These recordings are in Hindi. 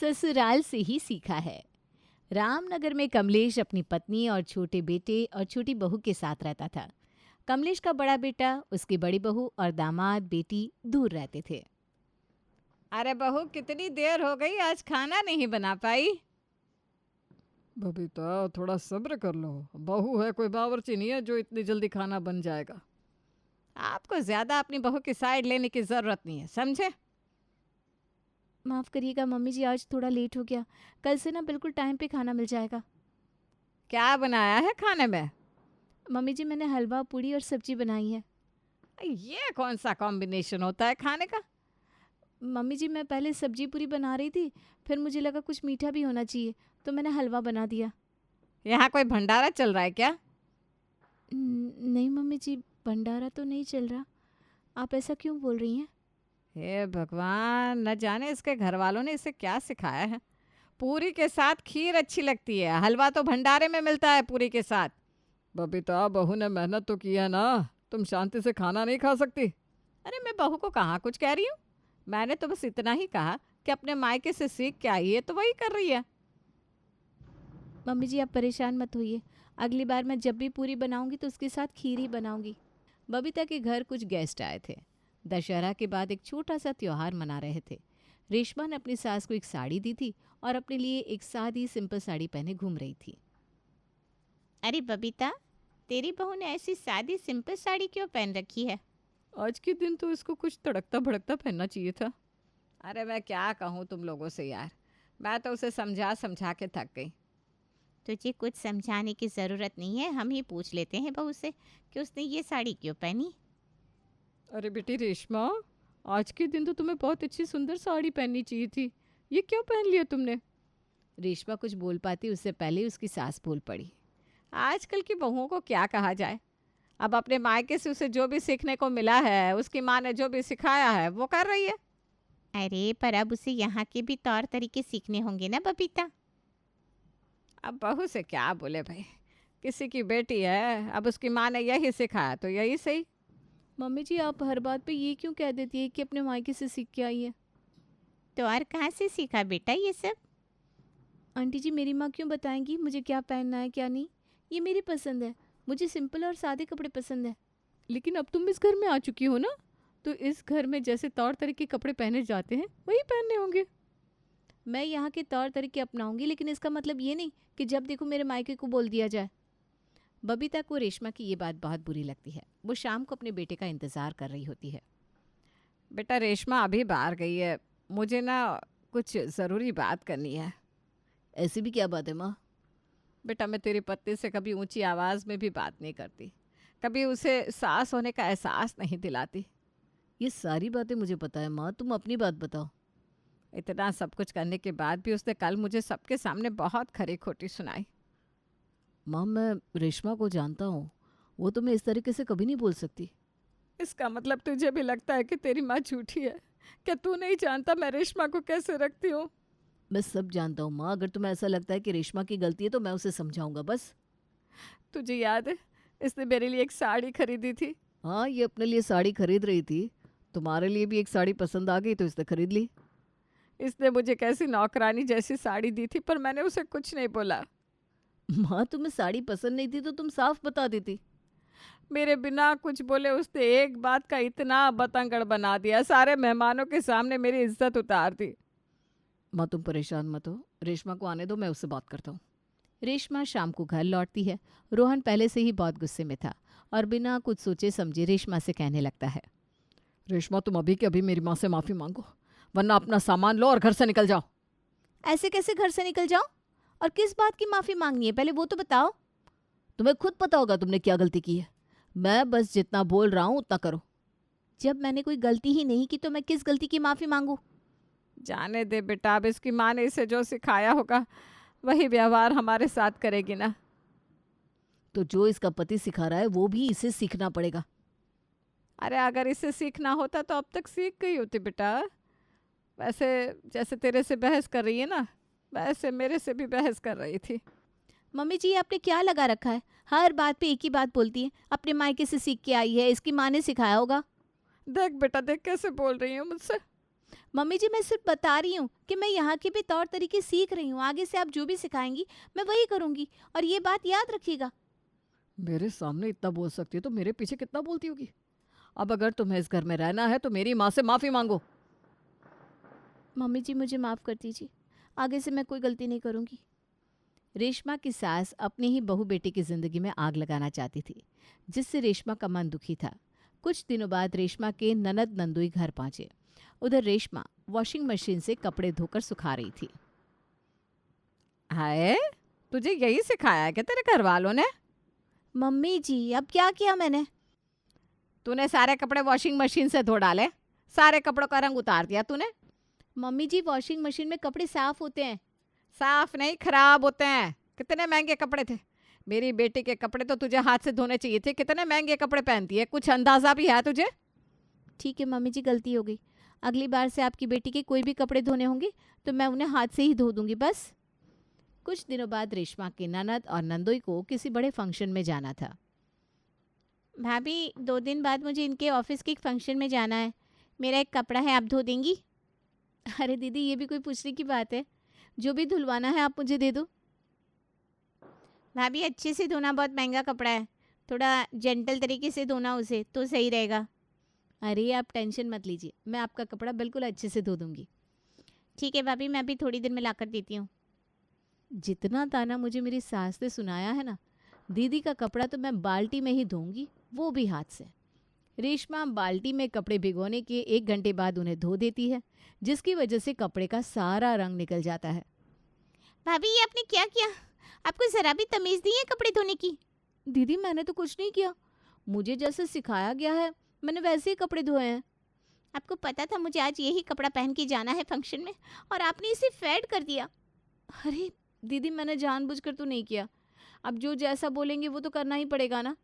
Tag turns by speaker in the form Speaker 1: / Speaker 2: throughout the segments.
Speaker 1: ससुराल से ही सीखा है। रामनगर में कमलेश अपनी पत्नी और छोटे बेटे और छोटी बहू के साथ रहता था। कमलेश का बड़ा बेटा, उसकी बड़ी बहू और दामाद बेटी दूर रहते थे।
Speaker 2: अरे बहू, कितनी देर हो गई, आज खाना नहीं बना पाई?
Speaker 3: बबीता थोड़ा सब्र कर लो, बहू है, कोई बावर्ची नहीं है जो इतनी जल्दी खाना बन जाएगा।
Speaker 2: आपको ज्यादा अपनी बहू की साइड लेने की जरूरत नहीं है, समझे?
Speaker 1: माफ़ करिएगा मम्मी जी, आज थोड़ा लेट हो गया। कल से ना बिल्कुल टाइम पे खाना मिल जाएगा।
Speaker 2: क्या बनाया है खाने में?
Speaker 1: मम्मी जी, मैंने हलवा पूड़ी और सब्जी बनाई है।
Speaker 2: ये कौन सा कॉम्बिनेशन होता है खाने का?
Speaker 1: मम्मी जी, मैं पहले सब्जी पूरी बना रही थी, फिर मुझे लगा कुछ मीठा भी होना चाहिए, तो मैंने हलवा बना दिया।
Speaker 2: यहाँ कोई भंडारा चल रहा है क्या?
Speaker 1: नहीं मम्मी जी, भंडारा तो नहीं चल रहा। आप ऐसा क्यों बोल रही हैं?
Speaker 2: हे भगवान, न जाने इसके घर वालों ने इसे क्या सिखाया है। पूरी के साथ खीर अच्छी लगती है, हलवा तो भंडारे में मिलता है पूरी के साथ।
Speaker 3: बबीता बहू ने मेहनत तो की है ना, तुम शांति से खाना नहीं खा सकती?
Speaker 2: अरे मैं बहू को कहाँ कुछ कह रही हूँ, मैंने तो बस इतना ही कहा कि अपने मायके से सीख के आई है तो वही कर रही है।
Speaker 1: मम्मी जी, आप परेशान मत होइए। अगली बार मैं जब भी पूरी बनाऊंगी तो उसके साथ खीर ही बनाऊंगी। बबीता के घर कुछ गेस्ट आए थे। दशहरा के बाद एक छोटा सा त्योहार मना रहे थे। रेशमा ने अपनी सास को एक साड़ी दी थी और अपने लिए एक सादी सिंपल साड़ी पहने घूम रही थी।
Speaker 4: अरे बबीता, तेरी बहू ने ऐसी सादी सिंपल साड़ी क्यों पहन रखी है?
Speaker 3: आज के दिन तो इसको कुछ तड़कता भड़कता पहनना चाहिए था।
Speaker 2: अरे मैं क्या कहूँ तुम लोगों से यार, मैं तो उसे समझा समझा के थक गई।
Speaker 4: तुझे कुछ समझाने की ज़रूरत नहीं है, हम ही पूछ लेते हैं बहू से कि उसने ये साड़ी क्यों पहनी।
Speaker 3: अरे बेटी रेशमा, आज के दिन तो तुम्हें बहुत अच्छी सुंदर साड़ी पहननी चाहिए थी, ये क्यों पहन लिया तुमने?
Speaker 1: रेशमा कुछ बोल पाती उससे पहले उसकी सास बोल पड़ी।
Speaker 2: आजकल की बहुओं को क्या कहा जाए, अब अपने मायके से उसे जो भी सीखने को मिला है, उसकी माँ ने जो भी सिखाया है वो कर रही है।
Speaker 4: अरे पर अब उसे यहाँ के भी तौर तरीके सीखने होंगे ना बबीता।
Speaker 2: अब बहू से क्या बोले भाई, किसी की बेटी है, अब उसकी माँ ने यही सिखाया तो यही सही।
Speaker 1: मम्मी जी, आप हर बात पे ये क्यों कह देती है कि अपने मायके से सीख के आई है?
Speaker 4: तो और कहाँ से सीखा बेटा ये सब?
Speaker 1: आंटी जी, मेरी माँ क्यों बताएंगी मुझे क्या पहनना है क्या नहीं? ये मेरी पसंद है, मुझे सिंपल और सादे कपड़े पसंद है।
Speaker 3: लेकिन अब तुम इस घर में आ चुकी हो ना, तो इस घर में जैसे तौर तरीके कपड़े पहने जाते हैं वही पहनने होंगे।
Speaker 1: मैं यहाँ के तौर तरीके अपनाऊंगी, लेकिन इसका मतलब ये नहीं कि जब देखो मेरे मायके को बोल दिया जाए। बबीता को रेशमा की ये बात बहुत बुरी लगती है। वो शाम को अपने बेटे का इंतज़ार कर रही होती है।
Speaker 2: बेटा रेशमा अभी बाहर गई है, मुझे ना कुछ ज़रूरी बात करनी है।
Speaker 1: ऐसी भी क्या बात है माँ?
Speaker 2: बेटा मैं तेरी पत्नी से कभी ऊंची आवाज़ में भी बात नहीं करती, कभी उसे सास होने का एहसास नहीं दिलाती।
Speaker 1: ये सारी बातें मुझे पता है माँ, तुम अपनी बात बताओ।
Speaker 2: इतना सब कुछ करने के बाद भी उसने कल मुझे सबके सामने बहुत खरी खोटी सुनाई।
Speaker 1: माँ, मैं रेशमा को जानता हूँ, वो तुम्हें इस तरीके से कभी नहीं बोल सकती।
Speaker 2: इसका मतलब तुझे भी लगता है कि तेरी माँ झूठी है? क्या तू नहीं जानता मैं रेशमा को कैसे रखती हूँ?
Speaker 1: मैं सब जानता हूँ माँ, अगर तुम्हें ऐसा लगता है कि रेशमा की गलती है तो मैं उसे समझाऊंगा बस।
Speaker 2: तुझे याद है इसने मेरे लिए एक साड़ी खरीदी थी?
Speaker 1: हाँ, ये अपने लिए साड़ी खरीद रही थी, तुम्हारे लिए भी एक साड़ी पसंद आ गई तो इसने खरीद ली।
Speaker 2: इसने मुझे कैसी नौकरानी जैसी साड़ी दी थी, पर मैंने उसे कुछ नहीं बोला।
Speaker 1: माँ, तुम्हें साड़ी पसंद नहीं थी तो तुम साफ बता देती।
Speaker 2: मेरे बिना कुछ बोले उसने एक बात का इतना बतंगड़ बना दिया, सारे मेहमानों के सामने मेरी इज्जत उतार दी।
Speaker 1: माँ, तुम परेशान मत हो, रेशमा को आने दो, मैं उससे बात करता हूँ। रेशमा शाम को घर लौटती है। रोहन पहले से ही बहुत गुस्से में था और बिना कुछ सोचे समझे रेशमा से कहने लगता है।
Speaker 3: रेशमा तुम अभी के अभी मेरी माँ से माफ़ी मांगो, वरना अपना सामान लो और घर से निकल जाओ।
Speaker 1: ऐसे कैसे घर से निकल जाओ? और किस बात की माफ़ी मांगनी है, पहले वो तो बताओ। तुम्हें खुद पता होगा तुमने क्या गलती की है, मैं बस जितना बोल रहा हूँ उतना करो। जब मैंने कोई गलती ही नहीं की तो मैं किस गलती की माफ़ी मांगू?
Speaker 2: जाने दे बेटा, अब इसकी माँ ने इसे जो सिखाया होगा वही व्यवहार हमारे साथ करेगी ना।
Speaker 1: तो जो इसका पति सिखा रहा है वो भी इसे सीखना पड़ेगा।
Speaker 2: अरे अगर इसे सीखना होता तो अब तक सीख गई होती बेटा। वैसे जैसे तेरे से बहस कर रही है ना, वैसे मेरे से भी बहस कर रही थी।
Speaker 1: मम्मी जी, आपने क्या लगा रखा है? हर बात पे एक ही बात बोलती है, अपने मायके से सीख के आई है, इसकी माँ ने सिखाया होगा।
Speaker 2: देख बेटा देख, कैसे बोल रही है मुझसे।
Speaker 1: मम्मी जी मैं सिर्फ बता रही हूँ कि मैं यहाँ के भी तौर तरीके सीख रही हूँ। आगे से आप जो भी सिखाएंगी मैं वही करूँगी, और ये बात याद रखिएगा।
Speaker 3: मेरे सामने इतना बोल सकती है तो मेरे पीछे कितना बोलती होगी। अब अगर तुम्हें इस घर में रहना है तो मेरी माँ से माफ़ी मांगो।
Speaker 1: मम्मी जी मुझे माफ़ कर दीजिए, आगे से मैं कोई गलती नहीं करूँगी। रेशमा की सास अपनी ही बहू बेटी की ज़िंदगी में आग लगाना चाहती थी, जिससे रेशमा का मन दुखी था। कुछ दिनों बाद रेशमा के ननद नंदोई घर पहुंचे। उधर रेशमा वॉशिंग मशीन से कपड़े धोकर सुखा रही थी।
Speaker 2: हाय, तुझे यही सिखाया है क्या तेरे घर वालों ने?
Speaker 1: मम्मी जी अब क्या किया मैंने?
Speaker 2: तूने सारे कपड़े वॉशिंग मशीन से धो डाले, सारे कपड़ों का रंग उतार दिया तूने।
Speaker 1: मम्मी जी वॉशिंग मशीन में कपड़े साफ होते हैं।
Speaker 2: साफ नहीं, खराब होते हैं। कितने महंगे कपड़े थे। मेरी बेटी के कपड़े तो तुझे हाथ से धोने चाहिए थे। कितने महंगे कपड़े पहनती है, कुछ अंदाजा भी है तुझे?
Speaker 1: ठीक है मम्मी जी, गलती हो गई। अगली बार से आपकी बेटी के कोई भी कपड़े धोने होंगे तो मैं उन्हें हाथ से ही धो दूंगी बस। कुछ दिनों बाद रेशमा के ननद और नंदोई को किसी बड़े फंक्शन में जाना था।
Speaker 4: भाभी 2 दिन बाद मुझे इनके ऑफिस के एक फंक्शन में जाना है। मेरा एक कपड़ा है, आप धो देंगी?
Speaker 1: अरे दीदी ये भी कोई पूछने की बात है, जो भी धुलवाना है आप मुझे दे दो।
Speaker 4: भाभी अच्छे से धोना, बहुत महंगा कपड़ा है, थोड़ा जेंटल तरीके से धोना उसे तो सही रहेगा।
Speaker 1: अरे आप टेंशन मत लीजिए, मैं आपका कपड़ा बिल्कुल अच्छे से धो दूंगी।
Speaker 4: ठीक है भाभी, मैं अभी थोड़ी देर में ला कर देती हूँ।
Speaker 1: जितना ताना मुझे मेरी सास ने सुनाया है ना, दीदी का कपड़ा तो मैं बाल्टी में ही धोऊंगी, वो भी हाथ से। रेशमा बाल्टी में कपड़े भिगोने के 1 घंटे बाद उन्हें धो देती है, जिसकी वजह से कपड़े का सारा रंग निकल जाता है।
Speaker 4: भाभी ये आपने क्या किया? आपको ज़रा भी तमीज़ नहीं है कपड़े धोने की?
Speaker 1: दीदी मैंने तो कुछ नहीं किया, मुझे जैसे सिखाया गया है मैंने वैसे ही कपड़े धोए हैं।
Speaker 4: आपको पता था मुझे आज यही कपड़ा पहन के जाना है फंक्शन में, और आपने इसे फेड कर दिया।
Speaker 1: अरे दीदी मैंने जानबूझकर तो नहीं किया, अब जो जैसा बोलेंगे वो तो करना ही पड़ेगा ना।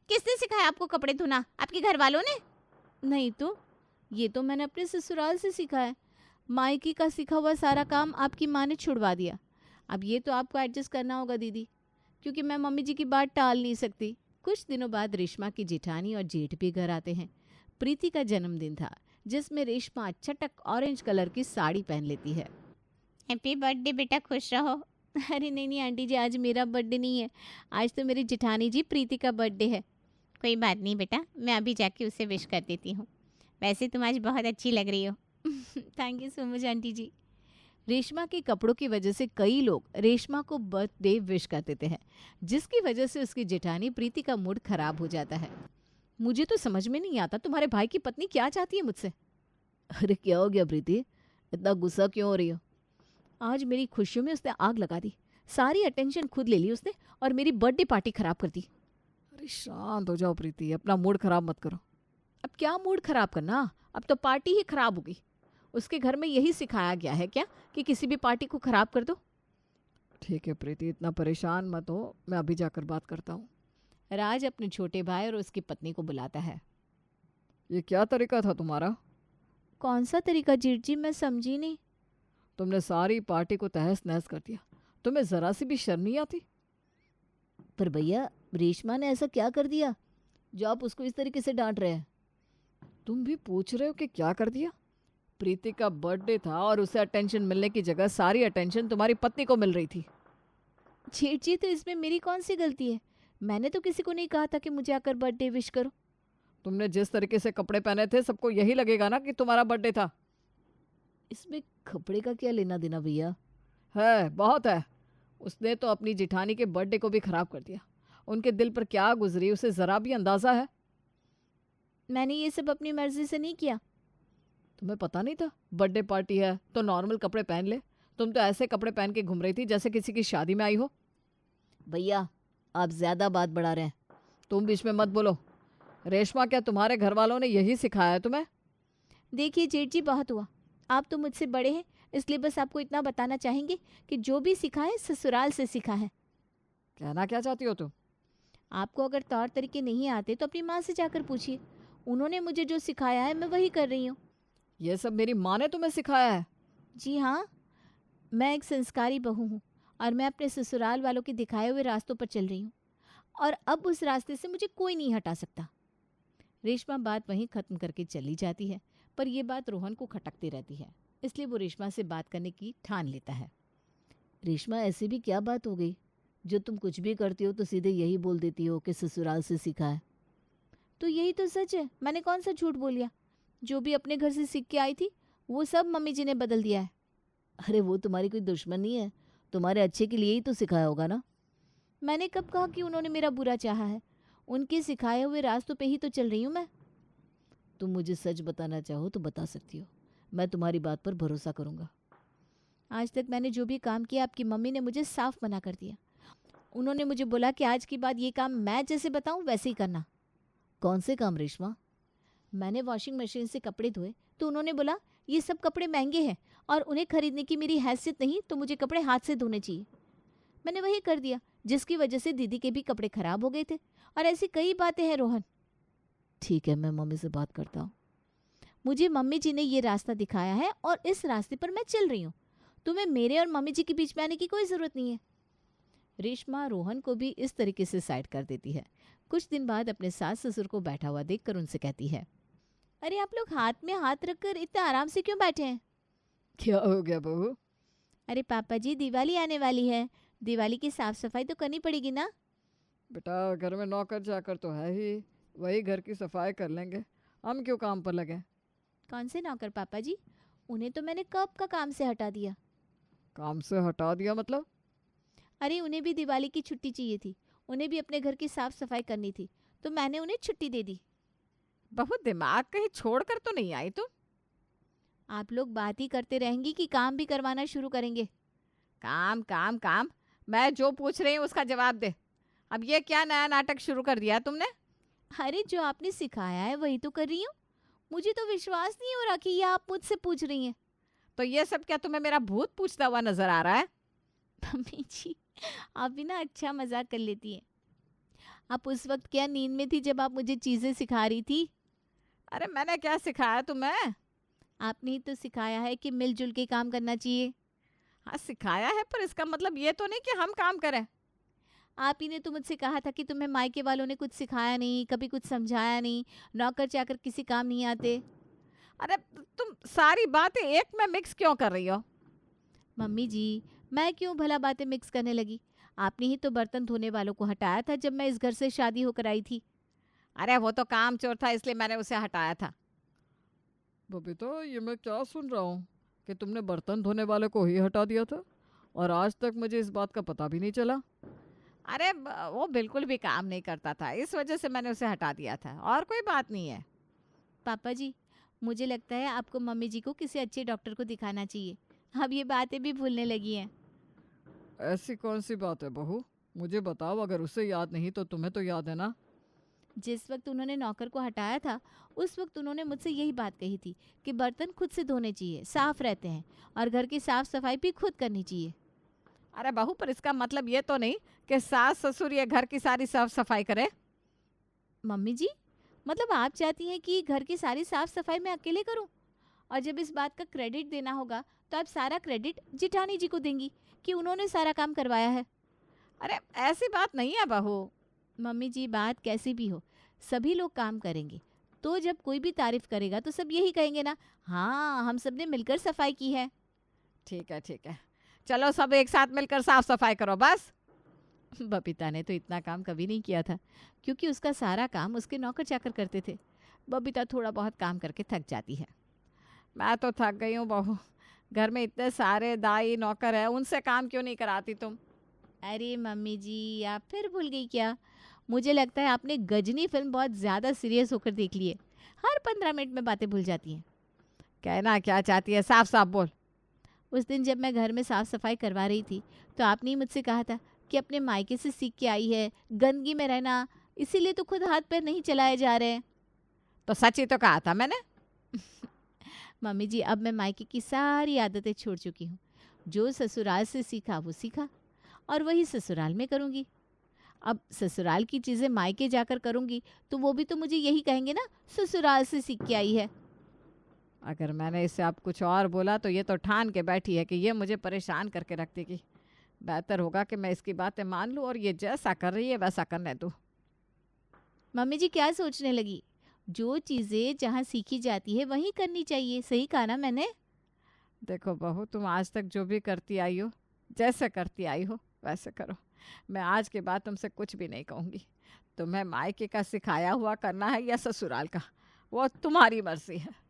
Speaker 4: किसने सिखाया आपको कपड़े धोना? आपके घर वालों ने?
Speaker 1: नहीं तो, ये तो मैंने अपने ससुराल से सीखा है। मायके का सीखा हुआ सारा काम आपकी माँ ने छुड़वा दिया। अब ये तो आपको एडजस्ट करना होगा दीदी, क्योंकि मैं मम्मी जी की बात टाल नहीं सकती। कुछ दिनों बाद रेशमा की जेठानी और जेठ भी घर आते हैं। प्रीति का जन्मदिन था, जिसमें रेशमा चटक ऑरेंज कलर की साड़ी पहन लेती है।
Speaker 4: हैप्पी बर्थडे बेटा, खुश रहो।
Speaker 1: अरे नहीं आंटी जी, आज मेरा बर्थडे नहीं है, आज तो मेरी जेठानी जी प्रीति का बर्थडे है।
Speaker 4: कोई बात नहीं बेटा, मैं अभी जाके उसे विश कर देती हूँ। वैसे तुम आज बहुत अच्छी लग रही हो।
Speaker 1: Thank you so much aunty ji. Reshma के कपड़ों की वजह से कई लोग रेशमा को बर्थडे विश कर देते हैं, जिसकी वजह से उसकी जेठानी प्रीति का मूड खराब हो जाता है। मुझे तो समझ में नहीं आता तुम्हारे भाई की पत्नी क्या चाहती है मुझसे। अरे क्या हो गया प्रीति, इतना गुस्सा क्यों हो रही हो? आज मेरी खुशियों में उसने आग लगा दी, सारी अटेंशन खुद ले ली उसने और मेरी बर्थडे पार्टी खराब कर दी।
Speaker 3: अरे शांत हो जाओ प्रीति, अपना मूड खराब मत करो।
Speaker 1: अब क्या मूड खराब करना, अब तो पार्टी ही खराब होगी। उसके घर में यही सिखाया गया है क्या कि किसी भी पार्टी को खराब कर दो?
Speaker 3: ठीक है प्रीति, इतना परेशान मत हो, मैं अभी जाकर बात करता हूँ।
Speaker 1: राज अपने छोटे भाई और उसकी पत्नी को बुलाता है।
Speaker 3: ये क्या तरीका था तुम्हारा?
Speaker 1: कौन सा तरीका जीत जी, मैं समझी नहीं।
Speaker 3: तुमने सारी पार्टी को तहस नहस कर दिया, तुम्हें जरा सी भी शर्म नहीं आती?
Speaker 1: पर भैया रेशमा ने ऐसा क्या कर दिया जो आप उसको इस तरीके से डांट रहे हैं?
Speaker 3: तुम भी पूछ रहे हो कि क्या कर दिया? प्रीति का बर्थडे था और उसे अटेंशन मिलने की जगह सारी अटेंशन तुम्हारी पत्नी को मिल रही थी।
Speaker 1: जीत जी तो इसमें मेरी कौन सी गलती है? मैंने तो किसी को नहीं कहा था कि मुझे आकर बर्थडे विश करो।
Speaker 3: तुमने जिस तरीके से कपड़े पहने थे सबको यही लगेगा ना कि तुम्हारा बर्थडे था।
Speaker 1: इसमें कपड़े का क्या लेना देना भैया?
Speaker 3: है, बहुत है। उसने तो अपनी जिठानी के बर्थडे को भी खराब कर दिया। उनके दिल पर क्या गुजरी उसे जरा भी अंदाजा है?
Speaker 1: मैंने ये सब अपनी मर्जी से नहीं किया।
Speaker 3: तुम्हें पता नहीं था बर्थडे पार्टी है तो नॉर्मल कपड़े पहन ले? तुम तो ऐसे कपड़े पहन के घूम रही थी जैसे किसी की शादी में आई हो।
Speaker 1: भैया आप ज्यादा बात बढ़ा रहे हैं।
Speaker 3: तुम बीच में मत बोलो। रेशमा, क्या तुम्हारे घर वालों ने यही सिखाया है तुम्हें?
Speaker 1: देखिए जेठ जी बहुत हुआ, आप तो मुझसे बड़े हैं, इसलिए बस आपको इतना बताना चाहेंगे कि जो भी सीखा है ससुराल से सीखा है।
Speaker 3: कहना क्या चाहती हो तुम?
Speaker 1: आपको अगर तौर तरीके नहीं आते तो अपनी माँ से जाकर पूछिए, उन्होंने मुझे जो सिखाया है मैं वही कर रही हूँ।
Speaker 3: ये सब मेरी माँ ने तुम्हें सिखाया है?
Speaker 1: जी हाँ, मैं एक संस्कारी बहू हूँ और मैं अपने ससुराल वालों के दिखाए हुए रास्तों पर चल रही हूँ, और अब उस रास्ते से मुझे कोई नहीं हटा सकता। रेशमा बात वहीं ख़त्म करके चली जाती है, पर यह बात रोहन को खटकती रहती है, इसलिए वो रेशमा से बात करने की ठान लेता है। रेशमा, ऐसी भी क्या बात हो गई जो तुम कुछ भी करती हो तो सीधे यही बोल देती हो कि ससुराल से सीखा है? तो यही तो सच है, मैंने कौन सा झूठ बोलिया। जो भी अपने घर से सीख के आई थी वो सब मम्मी जी ने बदल दिया है। अरे वो तुम्हारी कोई दुश्मन नहीं है, तुम्हारे अच्छे के लिए ही तो सिखाया होगा ना। मैंने कब कहा कि उन्होंने मेरा बुरा चाहा है? उनके सिखाए हुए रास्तों पे ही तो चल रही हूँ मैं। तुम मुझे सच बताना चाहो तो बता सकती हो, मैं तुम्हारी बात पर भरोसा करूँगा। आज तक मैंने जो भी काम किया आपकी मम्मी ने मुझे साफ मना कर दिया। उन्होंने मुझे बोला कि आज के बाद ये काम मैं जैसे बताऊँ वैसे ही करना। कौन से काम रेशमा? मैंने वॉशिंग मशीन से कपड़े धोए तो उन्होंने बोला ये सब कपड़े महंगे हैं और उन्हें खरीदने की मेरी हैसियत नहीं, तो मुझे कपड़े हाथ से धोने चाहिए। मैंने वही कर दिया, जिसकी वजह से दीदी के भी कपड़े खराब हो गए थे। और ऐसी कई बातें हैं रोहन। ठीक है, मैं मम्मी से बात करता हूँ। मुझे मम्मी जी ने ये रास्ता दिखाया है और इस रास्ते पर मैं चल रही हूँ। तुम्हें मेरे और मम्मी जी के बीच में आने की कोई ज़रूरत नहीं है। रेशमा रोहन को भी इस तरीके से साइड कर देती है। कुछ दिन बाद अपने सास ससुर को बैठा हुआ देखकर उनसे कहती है, अरे आप लोग हाथ में हाथ रखकर इतना आराम से क्यों बैठे हैं?
Speaker 2: क्या हो गया बहू?
Speaker 1: अरे पापा जी, दिवाली आने वाली है, दिवाली की साफ सफाई तो करनी पड़ेगी ना।
Speaker 2: बेटा, घर में नौकर चाकर तो है ही, वही घर की सफाई कर लेंगे, हम क्यों काम पर लगे?
Speaker 1: कौन से नौकर पापा जी? उन्हें तो मैंने कब का काम से हटा दिया।
Speaker 2: काम से हटा दिया मतलब?
Speaker 1: अरे उन्हें भी दिवाली की छुट्टी चाहिए थी, उन्हें भी अपने घर की साफ सफाई करनी थी, तो मैंने उन्हें छुट्टी दे दी।
Speaker 2: बहुत दिमाग कहीं छोड़कर तो नहीं आई तुम?
Speaker 1: आप लोग बात ही करते रहेंगी कि काम भी करवाना शुरू करेंगे?
Speaker 2: काम काम काम, मैं जो पूछ रही हूँ उसका जवाब दे। अब ये क्या नया नाटक शुरू कर दिया तुमने?
Speaker 1: अरे जो आपने सिखाया है वही तो कर रही हूँ। मुझे तो विश्वास नहीं हो रहा कि ये आप मुझसे पूछ रही हैं।
Speaker 2: तो ये सब क्या तुम्हें मेरा भूत पूछता हुआ नजर आ रहा है?
Speaker 1: मम्मी जी, आप भी ना अच्छा मजाक कर लेती हैं। आप उस वक्त क्या नींद में थी जब आप मुझे चीज़ें सिखा रही थी?
Speaker 2: अरे मैंने क्या सिखाया तुम्हें?
Speaker 1: आपने ही तो सिखाया है कि मिलजुल के काम करना चाहिए।
Speaker 2: हाँ सिखाया है, पर इसका मतलब ये तो नहीं कि हम काम करें।
Speaker 1: आप ही ने तो मुझसे कहा था कि तुम्हें मायके वालों ने कुछ सिखाया नहीं, कभी कुछ समझाया नहीं, नौकर चाकर किसी काम नहीं आते।
Speaker 2: अरे तुम सारी बातें एक में मिक्स क्यों कर रही हो?
Speaker 1: मम्मी जी, मैं क्यों भला बातें मिक्स करने लगी? आपने ही तो बर्तन धोने वालों को हटाया था जब मैं इस घर से शादी होकर आई थी।
Speaker 2: अरे वो तो काम चोर था, इसलिए मैंने उसे हटाया था। बबीता, ये मैं क्या सुन रहा हूँ कि तुमने बर्तन धोने वाले को ही हटा दिया था और आज तक मुझे इस बात का पता भी नहीं चला। अरे वो बिल्कुल भी काम नहीं करता था, इस वजह से मैंने उसे हटा दिया था, और कोई बात नहीं है।
Speaker 1: पापा जी, मुझे लगता है आपको मम्मी जी को किसी अच्छे डॉक्टर को दिखाना चाहिए। अब ये बातें भी भूलने लगी हैं।
Speaker 2: ऐसी कौन सी बात है बहू, मुझे बताओ, अगर उसे याद नहीं तो तुम्हें तो याद है ना?
Speaker 1: जिस वक्त उन्होंने नौकर को हटाया था उस वक्त उन्होंने मुझसे यही बात कही थी कि बर्तन खुद से धोने चाहिए, साफ रहते हैं, और घर की साफ सफाई भी खुद करनी चाहिए।
Speaker 2: अरे बहू, पर इसका मतलब ये तो नहीं कि सास ससुर ये घर की सारी साफ सफाई करे।
Speaker 1: मम्मी जी, मतलब आप चाहती हैं कि घर की सारी साफ सफाई मैं अकेले करूं? और जब इस बात का क्रेडिट देना होगा तो आप सारा क्रेडिट जिठानी जी को देंगी कि उन्होंने सारा काम करवाया है।
Speaker 2: अरे ऐसी बात नहीं है बहू।
Speaker 1: मम्मी जी, बात कैसी भी हो, सभी लोग काम करेंगे तो जब कोई भी तारीफ करेगा तो सब यही कहेंगे ना, हाँ हम सब ने मिलकर सफाई की है।
Speaker 2: ठीक है ठीक है, चलो सब एक साथ मिलकर साफ सफाई करो बस।
Speaker 1: बबीता ने तो इतना काम कभी नहीं किया था क्योंकि उसका सारा काम उसके नौकर चाकर करते थे। बबीता थोड़ा बहुत काम करके थक जाती है।
Speaker 2: मैं तो थक गई हूँ बहू, घर में इतने सारे दाई नौकर है, उनसे काम क्यों नहीं कराती तुम?
Speaker 1: अरे मम्मी जी, आप फिर भूल गई क्या? मुझे लगता है आपने गजनी फिल्म बहुत ज़्यादा सीरियस होकर देख ली है। हर 15 मिनट में बातें भूल जाती हैं।
Speaker 2: कहना क्या चाहती है, साफ साफ बोल।
Speaker 1: उस दिन जब मैं घर में साफ़ सफाई करवा रही थी तो आपने ही मुझसे कहा था कि अपने मायके से सीख के आई है, गंदगी में रहना, इसीलिए तो खुद हाथ पैर नहीं चलाए जा रहे हैं।
Speaker 2: तो सच ही तो कहा था मैंने।
Speaker 1: मम्मी जी, अब मैं मायके की सारी आदतें छोड़ चुकी हूँ। जो ससुराल से सीखा वो सीखा और वही ससुराल में करूँगी। अब ससुराल की चीज़ें मायके जाकर करूँगी तो वो भी तो मुझे यही कहेंगे ना, ससुराल से सीख के आई है।
Speaker 2: अगर मैंने इससे आप कुछ और बोला तो ये तो ठान के बैठी है कि ये मुझे परेशान करके रख देगी। बेहतर होगा कि मैं इसकी बातें मान लूँ और ये जैसा कर रही है वैसा करने दूँ।
Speaker 1: मम्मी जी क्या सोचने लगी? जो चीज़ें जहाँ सीखी जाती है वहीं करनी चाहिए। सही कहा ना मैंने?
Speaker 2: देखो बहू, तुम आज तक जो भी करती आई हो, जैसे करती आई हो वैसे करो। मैं आज के बाद तुमसे कुछ भी नहीं कहूँगी। तुम्हें मायके का सिखाया हुआ करना है या ससुराल का, वो तुम्हारी मर्जी है।